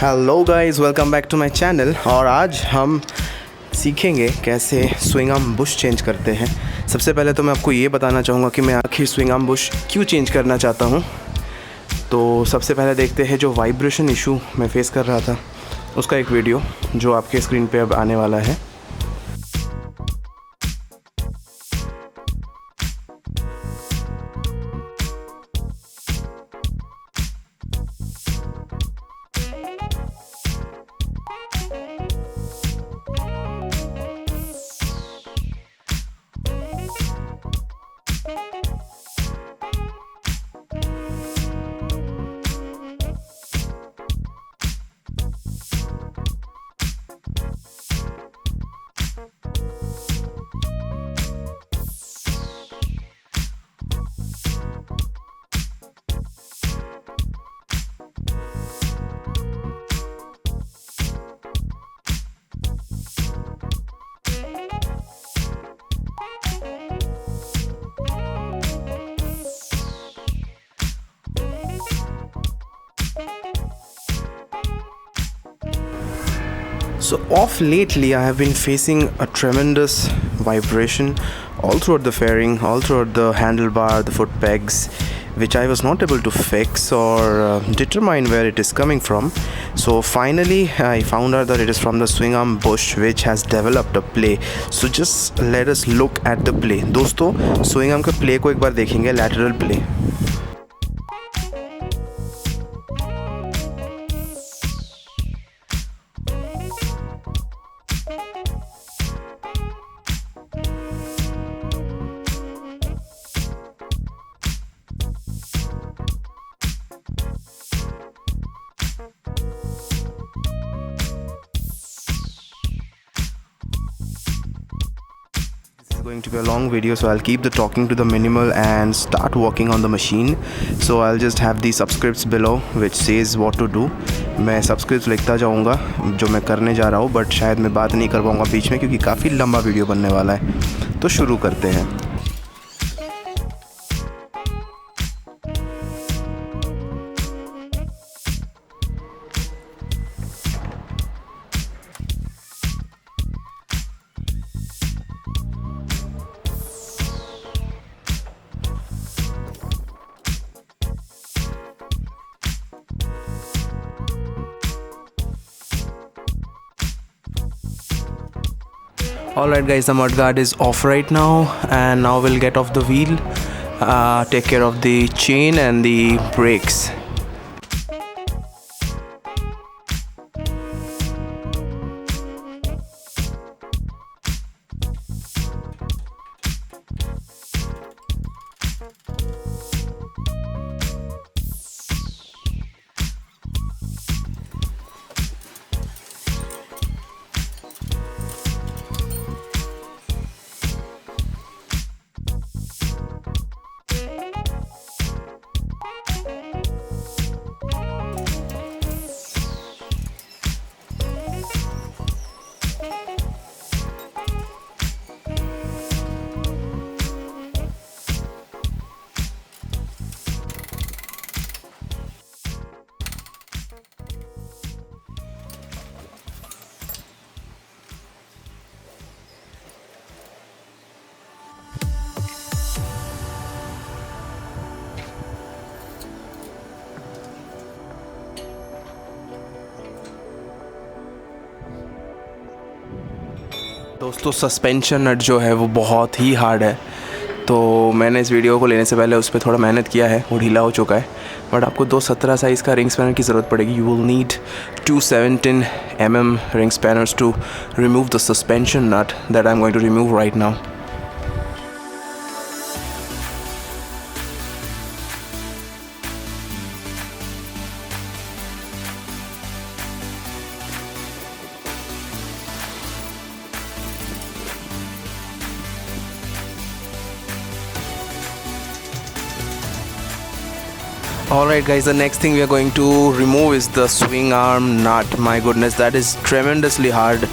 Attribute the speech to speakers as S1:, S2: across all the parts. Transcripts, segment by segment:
S1: Hello guys, welcome back to my channel. और आज हम सीखेंगे कैसे स्विंग आर्म बुश चेंज करते हैं। सबसे पहले तो मैं आपको ये बताना चाहूँगा कि मैं आखिर स्विंग आर्म बुश क्यों चेंज करना चाहता हूँ। तो सबसे पहले देखते हैं जो वाइब्रेशन इशू मैं फेस कर रहा था उसका एक वीडियो जो आपके स्क्रीन पे अब आने वाला है। So of lately I have been facing a tremendous vibration all throughout the fairing, all throughout the handlebar, the foot pegs, which I was not able to fix or determine where it is coming from. So finally I found out that it is from the swing arm bush which has developed a play. So just let us look at the play. दोस्तों swing arm के play को एक बार देखेंगे, lateral play. Going to be a long video, so I'll keep the talking to the minimal and start working on the machine. So I'll just have the subscripts below which says what to do. मैं subscripts लिखता जाऊँगा जो मैं करने जा रहा हूँ, but शायद मैं बात नहीं कर पाऊँगा बीच में क्योंकि काफ़ी लंबा वीडियो बनने वाला है। तो शुरू करते हैं। Alright guys, the mudguard is off right now, and now we'll get off the wheel, take care of the chain and the brakes. दोस्तों सस्पेंशन नट जो है वो बहुत ही हार्ड है, तो मैंने इस वीडियो को लेने से पहले उस पर थोड़ा मेहनत किया है, वो ढीला हो चुका है। बट आपको 217 साइज़ का रिंग स्पैनर की ज़रूरत पड़ेगी। You will need 217 mm ring spanners to remove the suspension nut that I am going to remove right now. Alright guys, the next thing we are going to remove is the swing arm nut. My goodness, that is tremendously hard.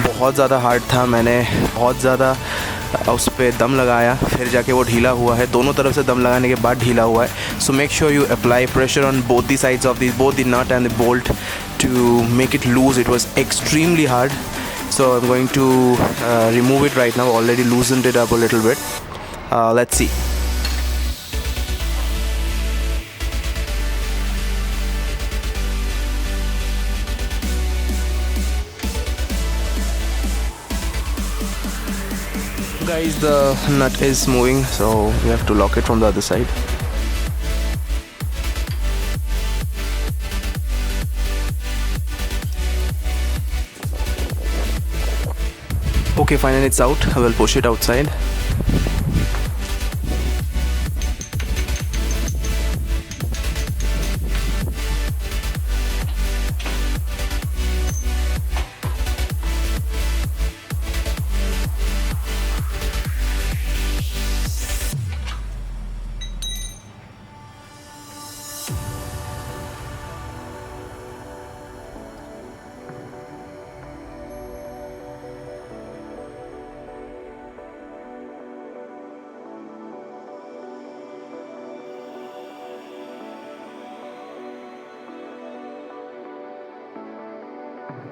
S1: बहुत ज़्यादा hard था, मैंने बहुत ज़्यादा उस पर दम लगाया, फिर जाके वो ढीला हुआ है। दोनों तरफ से दम लगाने के बाद ढीला हुआ है। So make sure you apply pressure on both the sides of the both the nut and the bolt to make it loose. It was extremely hard, so I'm going to remove it right now. Already loosened it up a little bit. Let's see. Guys, the nut is moving, so we have to lock it from the other side. Okay, fine, and it's out. I will push it outside.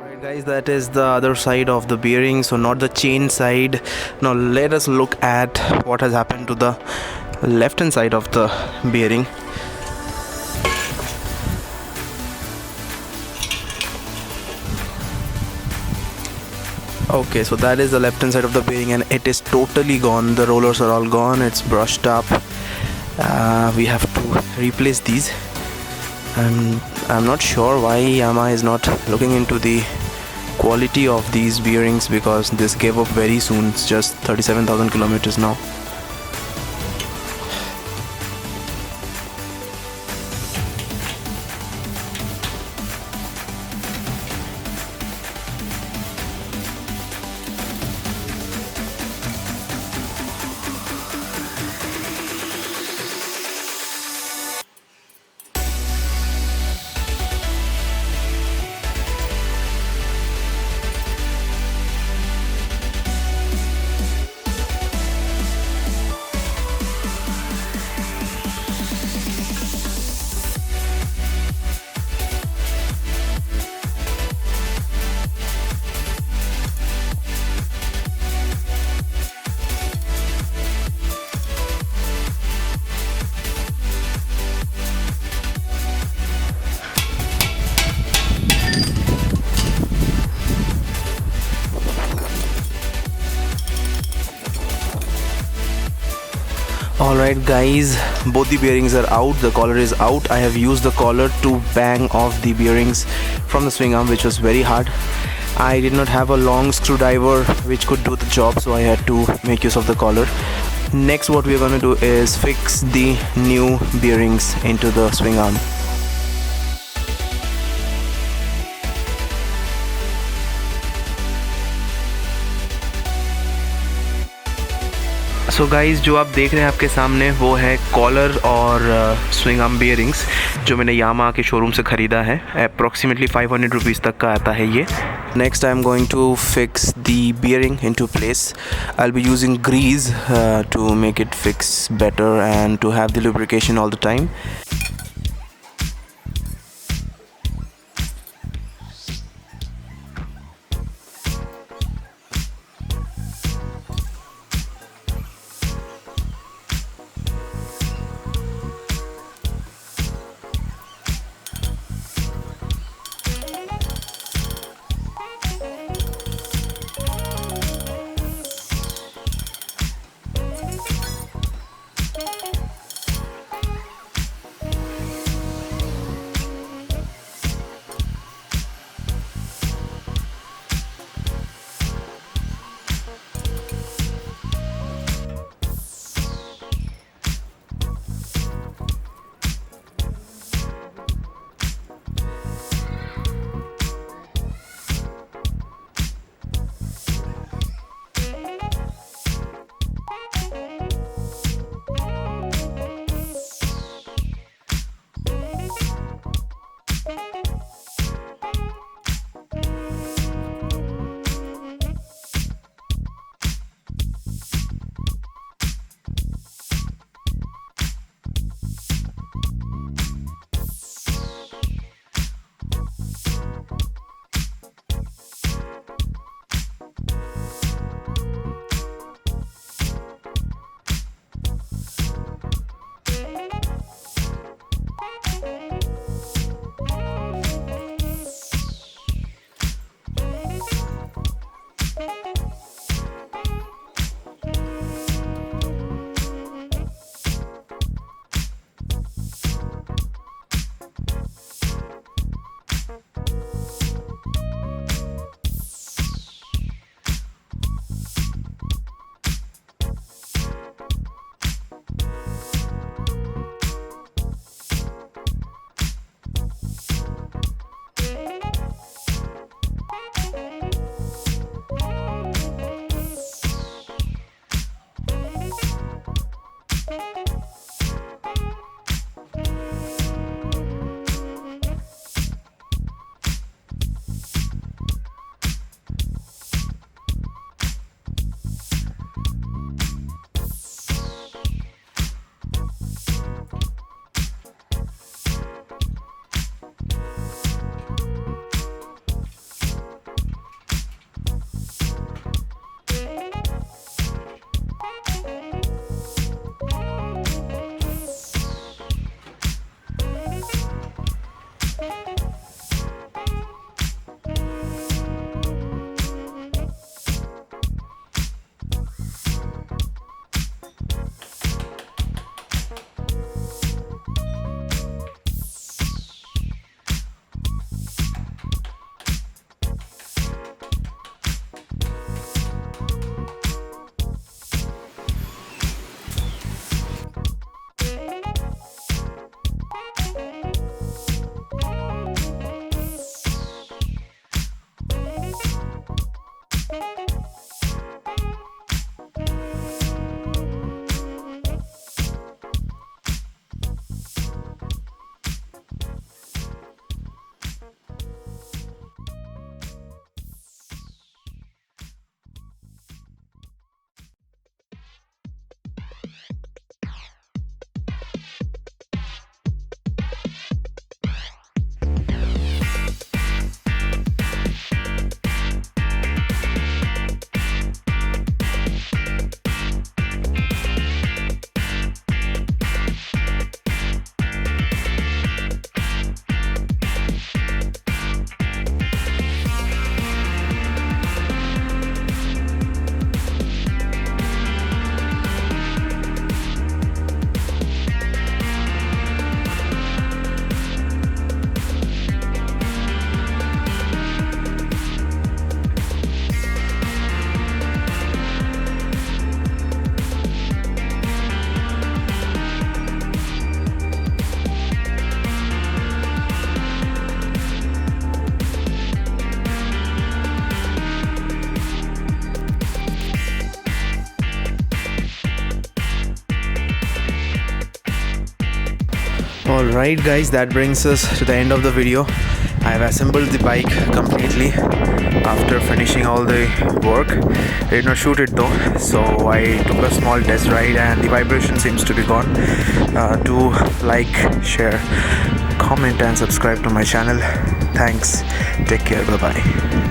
S1: Right guys, that is the other side of the bearing, so not the chain side. Now let us look at what has happened to the left hand side of the bearing. Okay, so that is the left hand side of the bearing and it is totally gone. The rollers are all gone, it's brushed up. We have to replace these. I'm not sure why Yamaha is not looking into the quality of these bearings, because this gave up very soon. It's just 37,000 kilometers now. Alright guys, both the bearings are out, the collar is out. I have used the collar to bang off the bearings from the swing arm, which was very hard. I did not have a long screwdriver which could do the job, so I had to make use of the collar. Next, what we are going to do is fix the new bearings into the swing arm. So guys, जो आप देख रहे हैं आपके सामने वो है collar और स्विंग आर्म बियरिंग्स, जो मैंने यामाहा के शोरूम से ख़रीदा है. अप्रॉक्सीमेटली 500 रुपीज़ तक का आता है ये. Next I am going to fix the bearing into place. I will be using grease to make it fix better and to have the lubrication all the time. Alright guys, that brings us to the end of the video. I have assembled the bike completely after finishing all the work. I did not shoot it though, so I took a small test ride and the vibration seems to be gone. Do like, share, comment and subscribe to my channel. Thanks, take care, bye bye.